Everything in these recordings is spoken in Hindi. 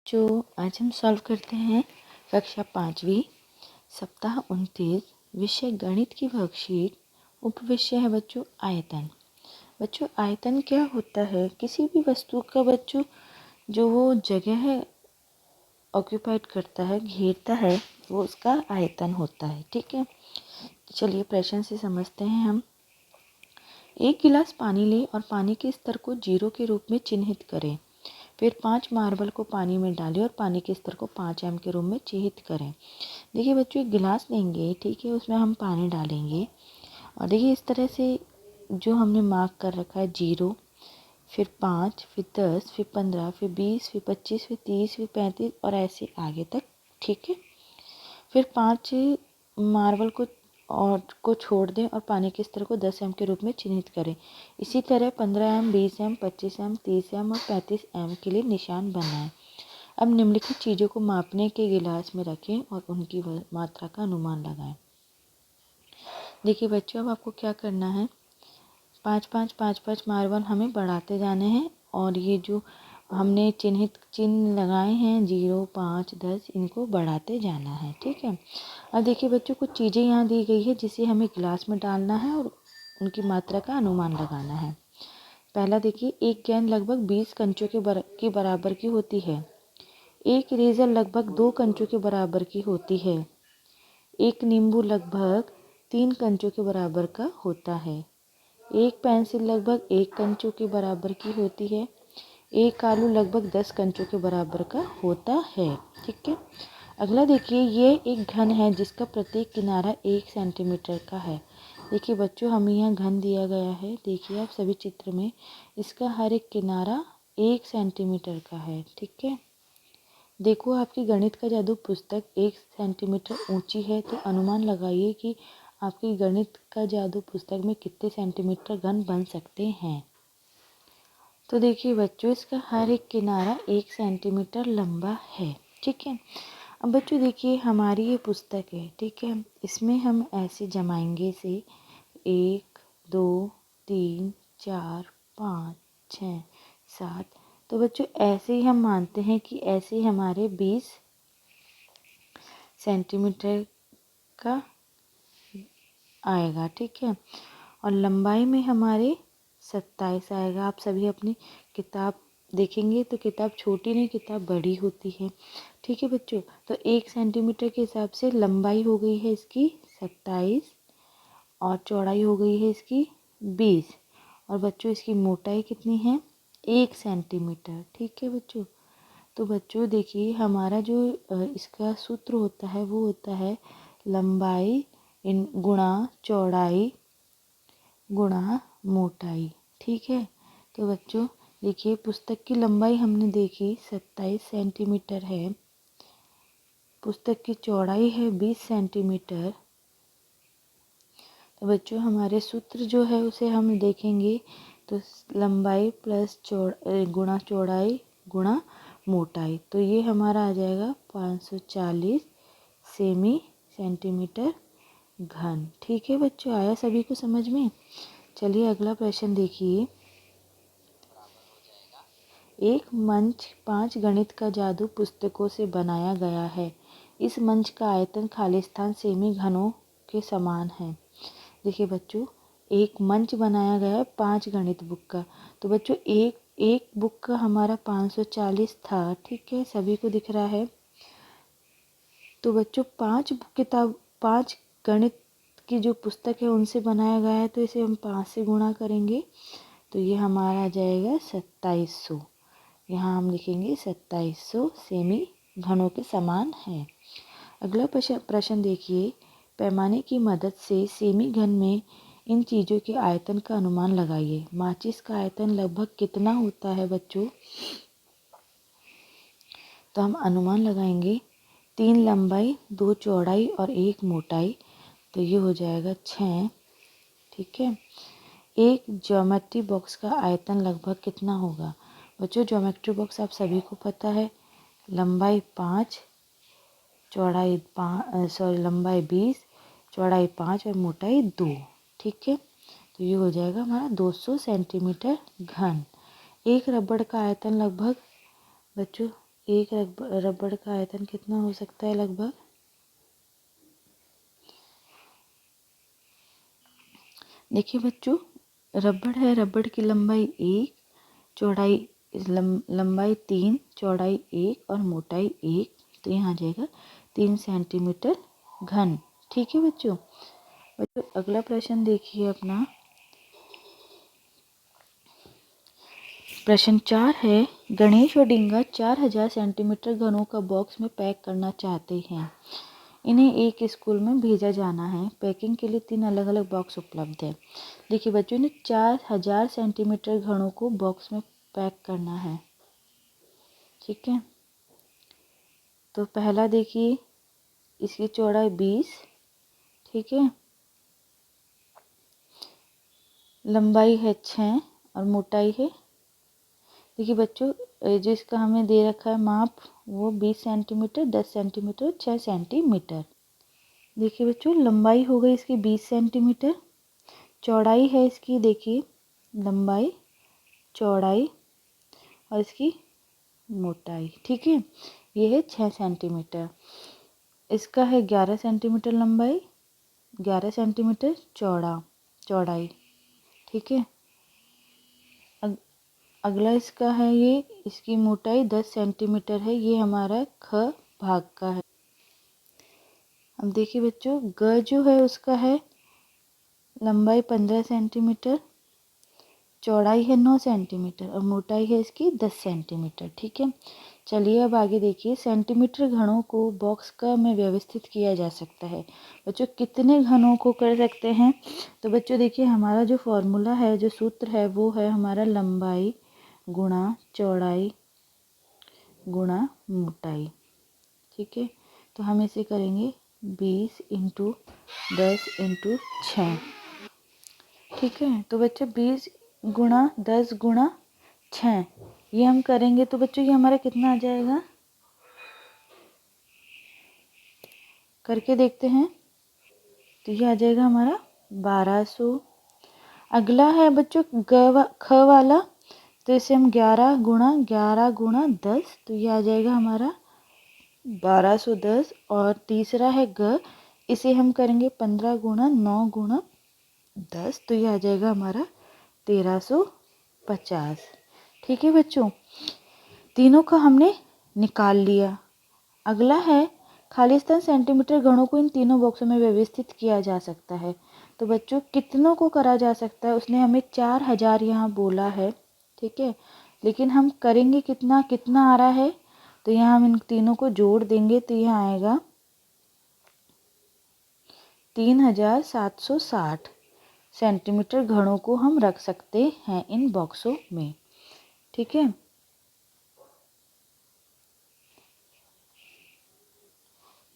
बच्चों, आज हम सॉल्व करते हैं कक्षा 5वीं सप्ताह 29 विषय गणित की वर्कशीट। उपविषय है बच्चों आयतन। बच्चों, आयतन क्या होता है? किसी भी वस्तु का बच्चों जो वो जगह है ऑक्यूपाइड करता है, घेरता है, वो उसका आयतन होता है। ठीक है, चलिए प्रश्न से समझते हैं हम। एक गिलास पानी लें और पानी के स्तर को 0 के रूप में चिन्हित करें। फिर 5 मार्बल को पानी में डालें और पानी के स्तर को 5 m के रूप में चिन्हित करें। देखिए बच्चों, एक गिलास लेंगे, ठीक है, उसमें हम पानी डालेंगे और देखिए इस तरह से जो हमने मार्क कर रखा है 0, फिर 5, फिर 10, फिर 15, फिर 20, फिर 25, फिर 30, फिर 35 और ऐसे आगे तक। ठीक है, फिर 5 मार्बल को छोड़ दें और पानी के स्तर को 10 m के रूप में चिन्हित करें। इसी तरह 15 m, 20 m, 25 m, 30 m और 35 m के लिए निशान बनाएं। अब निम्नलिखित चीज़ों को मापने के गिलास में रखें और उनकी मात्रा का अनुमान लगाएं। देखिए बच्चों, अब आपको क्या करना है, 5 मार्बल हमें बढ़ाते जाने हैं और ये जो हमने चिन्ह लगाए हैं 0, 5, 10, इनको बढ़ाते जाना है। ठीक है, अब देखिए बच्चों, कुछ चीज़ें यहाँ दी गई है जिसे हमें गिलास में डालना है और उनकी मात्रा का अनुमान लगाना है। पहला देखिए, एक गेंद लगभग 20 कंचों के बराबर की होती है। एक इरेजर लगभग 2 कंचों के बराबर की होती है। एक नींबू लगभग 3 कंचों के बराबर का होता है। एक पेंसिल लगभग 1 कंचों के बराबर की होती है। एक आलू लगभग 10 कंचों के बराबर का होता है। ठीक है, अगला देखिए, ये एक घन है जिसका प्रत्येक किनारा 1 सेंटीमीटर का है। देखिए बच्चों, हमें यहाँ घन दिया गया है, देखिए आप सभी चित्र में, इसका हर एक किनारा 1 सेंटीमीटर का है। ठीक है, देखो आपकी गणित का जादू पुस्तक 1 सेंटीमीटर ऊंची है, तो अनुमान लगाइए कि आपकी गणित का जादू पुस्तक में कितने सेंटीमीटर घन बन सकते हैं। तो देखिए बच्चों, इसका हर एक किनारा 1 सेंटीमीटर लंबा है। ठीक है, अब बच्चों देखिए हमारी ये पुस्तक है, ठीक है, इसमें हम ऐसे जमाएंगे से 1, 2, 3, 4, 5, 6, 7। तो बच्चों ऐसे ही हम मानते हैं कि ऐसे ही हमारे 20 सेंटीमीटर का आएगा। ठीक है, और लंबाई में हमारे 27 आएगा। आप सभी अपनी किताब देखेंगे तो किताब छोटी नहीं, किताब बड़ी होती है। ठीक है बच्चों, तो 1 सेंटीमीटर के हिसाब से लंबाई हो गई है इसकी 27 और चौड़ाई हो गई है इसकी 20 और बच्चों इसकी मोटाई कितनी है? 1 सेंटीमीटर। ठीक है बच्चों, तो बच्चों देखिए हमारा जो इसका सूत्र होता है वो होता है लंबाई गुणा चौड़ाई गुणा मोटाई। ठीक है, तो बच्चों देखिए पुस्तक की लंबाई हमने देखी 27 सेंटीमीटर है, पुस्तक की चौड़ाई है 20 सेंटीमीटर। तो बच्चों हमारे सूत्र जो है उसे हम देखेंगे तो लंबाई प्लस गुणा चौड़ाई गुणा मोटाई, तो ये हमारा आ जाएगा 540 सेंटीमीटर घन। ठीक है बच्चों, आया सभी को समझ में? चलिए अगला प्रश्न देखिए। एक मंच 5 गणित का जादू पुस्तकों से बनाया गया है। इस मंच का आयतन खालिस्तान सेमी घनों के समान है। देखिए बच्चों, एक मंच बनाया गया है 5 गणित बुक का। तो बच्चों एक बुक का हमारा 540 था। ठीक है, सभी को दिख रहा है। तो बच्चों 5 गणित की जो पुस्तक है उनसे बनाया गया है, तो इसे हम 5 से गुणा करेंगे तो ये हमारा आ जाएगा 2700। यहाँ हम लिखेंगे 2700 सेमी घनों के समान है। अगला प्रश्न देखिए, पैमाने की मदद से सेमी घन में इन चीज़ों के आयतन का अनुमान लगाइए। माचिस का आयतन लगभग कितना होता है बच्चों? तो हम अनुमान लगाएंगे 3 लंबाई 2 चौड़ाई और 1 मोटाई, तो ये हो जाएगा 6। ठीक है, एक ज्योमेट्री बॉक्स का आयतन लगभग कितना होगा? बच्चों ज्योमेट्री बॉक्स आप सभी को पता है, लंबाई 5 चौड़ाई लंबाई 20 चौड़ाई 5 और मोटाई 2। ठीक है, तो ये हो जाएगा हमारा 200 सेंटीमीटर घन। एक रबड़ का आयतन लगभग बच्चों एक रबड़ का आयतन कितना हो सकता है लगभग? देखिए बच्चों, रबड़ है, रबड़ की लंबाई 1, चौड़ाई लंबाई 3, चौड़ाई 1 और मोटाई 1, तो यहाँ आ जाएगा 3 सेंटीमीटर घन। ठीक है बच्चों। अगला प्रश्न देखिए अपना। प्रश्न 4 है, गणेश और डिंगा 4000 सेंटीमीटर घनों का बॉक्स में पैक करना चाहते हैं। इन्हें एक स्कूल में भेजा जाना है। पैकिंग के लिए 3 अलग अलग बॉक्स उपलब्ध है। देखिए बच्चों, इन्हें 4000 सेंटीमीटर घनों को बॉक्स में पैक करना है। ठीक है, तो पहला देखिए, इसकी चौड़ाई 20, ठीक है, लंबाई है 6 और मोटाई है, देखिए बच्चों, जो इसका हमें दे रखा है माप, वो 20 सेंटीमीटर, 10 सेंटीमीटर, 6 सेंटीमीटर। देखिए बच्चों, लंबाई हो गई इसकी 20 सेंटीमीटर, चौड़ाई है इसकी, देखिए लंबाई, चौड़ाई और इसकी मोटाई, ठीक है, ये है 6 सेंटीमीटर। इसका है 11 सेंटीमीटर लंबाई, 11 सेंटीमीटर चौड़ाई, ठीक है। अगला इसका है, ये इसकी मोटाई 10 सेंटीमीटर है, ये हमारा ख भाग का है। अब देखिए बच्चों, ग जो है उसका है लंबाई 15 सेंटीमीटर, चौड़ाई है 9 सेंटीमीटर और मोटाई है इसकी 10 सेंटीमीटर, ठीक है। चलिए अब आगे देखिए, सेंटीमीटर घनों को बॉक्स का में व्यवस्थित किया जा सकता है। बच्चों, कितने घनों को कर सकते हैं? तो बच्चों देखिए, हमारा जो फॉर्मूला है, जो सूत्र है, वो है हमारा लंबाई गुणा चौड़ाई गुणा मोटाई, ठीक है। तो हम इसे करेंगे 20 इंटू 10 इंटू 6, ठीक है। तो बच्चों 20 गुणा 10 गुणा 6 ये हम करेंगे तो बच्चों ये हमारा कितना आ जाएगा, करके देखते हैं। तो ये आ जाएगा हमारा 1200। अगला है बच्चों ख वाला, तो इसे हम 11 गुणा 10, तो ये आ जाएगा हमारा 1210। और तीसरा है ग, इसे हम करेंगे 15 गुणा 9 गुणा 10, तो ये आ जाएगा हमारा 1350, ठीक है बच्चों। तीनों का हमने निकाल लिया। अगला है, खाली स्थान सेंटीमीटर घनों को इन तीनों बॉक्सों में व्यवस्थित किया जा सकता है। तो बच्चों कितनों को करा जा सकता है? उसने हमें 4000 यहाँ बोला है, ठीक है, लेकिन हम करेंगे कितना, कितना आ रहा है, तो यहाँ हम इन तीनों को जोड़ देंगे, तो यहाँ आएगा 3760 सेंटीमीटर घनों को हम रख सकते हैं इन बॉक्सों में, ठीक है।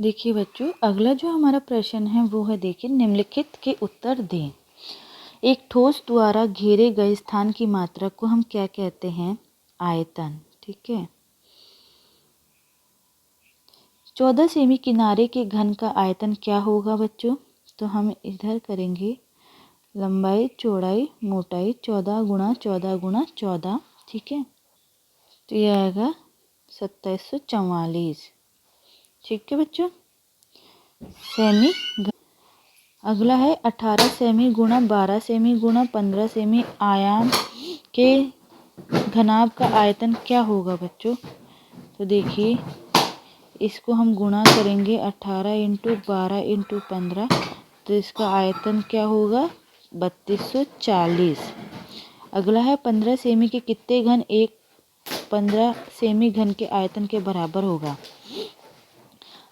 देखिए बच्चों, अगला जो हमारा प्रश्न है वो है, देखिए, निम्नलिखित के उत्तर दें। एक ठोस द्वारा घेरे गए स्थान की मात्रा को हम क्या कहते हैं? आयतन, ठीक है। 14 सेमी किनारे के घन का आयतन क्या होगा बच्चों? तो हम इधर करेंगे लंबाई चौड़ाई मोटाई 14 गुणा 14 गुणा 14, ठीक है, तो यह आएगा 2744, ठीक है बच्चों, सेमी। अगला है 18 सेमी गुणा 12 सेमी गुणा 15 सेमी आयाम के घनाभ का आयतन क्या होगा बच्चों? तो देखिए, इसको हम गुणा करेंगे 18 इंटू 12 इंटू 15, तो इसका आयतन क्या होगा? 3240। अगला है 15 सेमी के कितने घन एक 15 सेमी घन के आयतन के बराबर होगा?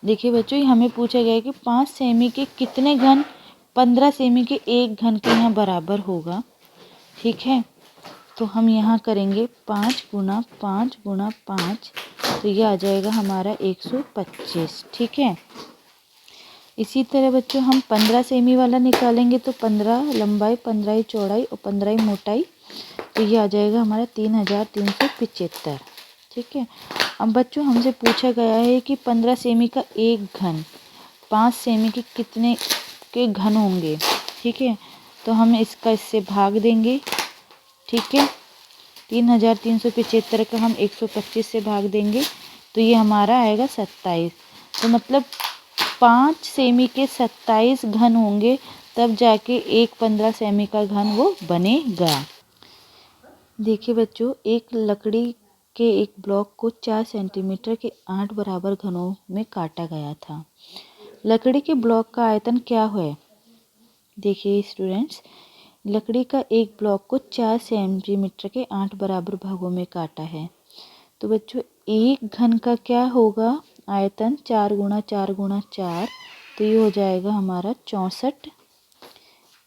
देखिए बच्चों, हमें पूछा गया है कि 5 सेमी के कितने घन 15 सेमी के एक घन के यहाँ बराबर होगा, ठीक है। तो हम यहाँ करेंगे 5 गुणा 5 गुणा 5, तो ये आ जाएगा हमारा 125, ठीक है। इसी तरह बच्चों हम 15 सेमी वाला निकालेंगे, तो 15 लंबाई 15 चौड़ाई और 15 मोटाई, तो ये आ जाएगा हमारा 3375, ठीक है। अब बच्चों हमसे पूछा गया है कि 15 सेमी का एक घन 5 सेमी के कितने के घन होंगे, ठीक है। तो हम इसका इससे भाग देंगे, ठीक है। 3375 का हम 125 से भाग देंगे, तो ये हमारा आएगा 27। तो मतलब 5 सेमी के 27 घन होंगे, तब जाके एक 15 सेमी का घन वो बनेगा। देखिए बच्चों, एक लकड़ी के एक ब्लॉक को 4 सेंटीमीटर के 8 बराबर घनों में काटा गया था। लकड़ी के ब्लॉक का आयतन क्या है? देखिए स्टूडेंट्स, लकड़ी का एक ब्लॉक को 4 सेंटीमीटर के 8 बराबर भागों में काटा है। तो बच्चों एक घन का क्या होगा आयतन? 4 गुणा 4 गुणा 4, तो ये हो जाएगा हमारा 64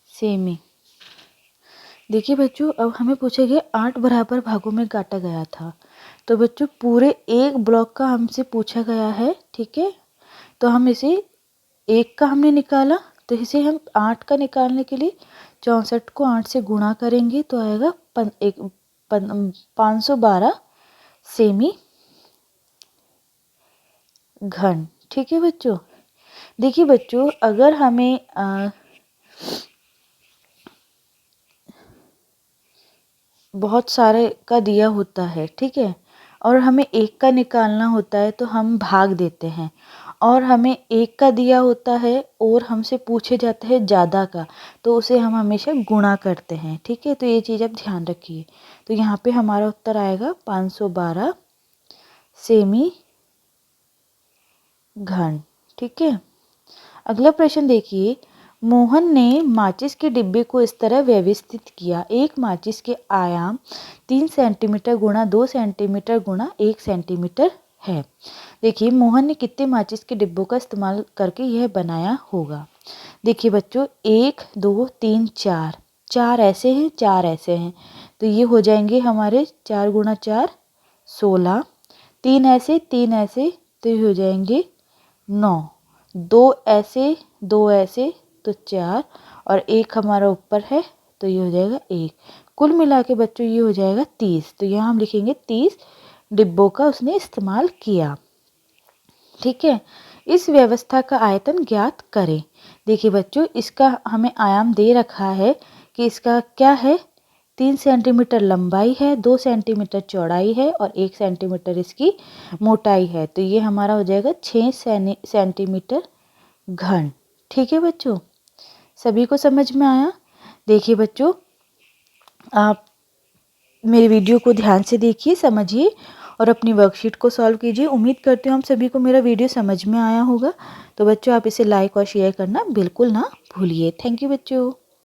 सेमी। देखिए बच्चों, अब हमें पूछा गया 8 बराबर भागों में काटा गया था। तो बच्चों पूरे एक ब्लॉक का हमसे पूछा गया है, ठीक है। तो हम इसे एक का हमने निकाला, तो इसे हम 8 का निकालने के लिए 64 को 8 से गुणा करेंगे, तो आएगा 512 सेमी घन। ठीक है बच्चों। देखिए बच्चों, अगर हमें बहुत सारे का दिया होता है, ठीक है, और हमें एक का निकालना होता है तो हम भाग देते हैं, और हमें एक का दिया होता है और हमसे पूछे जाते हैं ज़्यादा का, तो उसे हम हमेशा गुणा करते हैं। ठीक है, तो ये चीज़ आप ध्यान रखिए। तो यहाँ पे हमारा उत्तर आएगा 512 सेमी घन। ठीक है। अगला प्रश्न देखिए, मोहन ने माचिस के डिब्बे को इस तरह व्यवस्थित किया। एक माचिस के आयाम 3 सेंटीमीटर गुणा 2 सेंटीमीटर गुणा 1 सेंटीमीटर है। देखिए मोहन ने कितने माचिस के डिब्बों का इस्तेमाल करके यह बनाया होगा। देखिए बच्चों, 1 2 3 4, 4 ऐसे हैं, 4 ऐसे हैं, तो ये हो जाएंगे हमारे 4 गुणा 4 16, 3 ऐसे 3 ऐसे, तो ये हो जाएंगे 9, 2 ऐसे 2 ऐसे, तो 4, और एक हमारा ऊपर है, तो ये हो जाएगा 1। कुल मिला के बच्चों ये हो जाएगा 30। तो यहाँ हम लिखेंगे 30 डिब्बों का उसने इस्तेमाल किया। ठीक है। इस व्यवस्था का आयतन ज्ञात करें। देखिए बच्चों, इसका हमें आयाम दे रखा है कि इसका क्या है, 3 सेंटीमीटर लंबाई है, 2 सेंटीमीटर चौड़ाई है और 1 सेंटीमीटर इसकी मोटाई है। तो ये हमारा हो जाएगा 6 सेंटीमीटर घन। ठीक है बच्चों, सभी को समझ में आया? देखिए बच्चों, आप मेरी वीडियो को ध्यान से देखिए, समझिए और अपनी वर्कशीट को सॉल्व कीजिए। उम्मीद करती हूँ हम सभी को मेरा वीडियो समझ में आया होगा। तो बच्चों आप इसे लाइक और शेयर करना बिल्कुल ना भूलिए। थैंक यू बच्चों।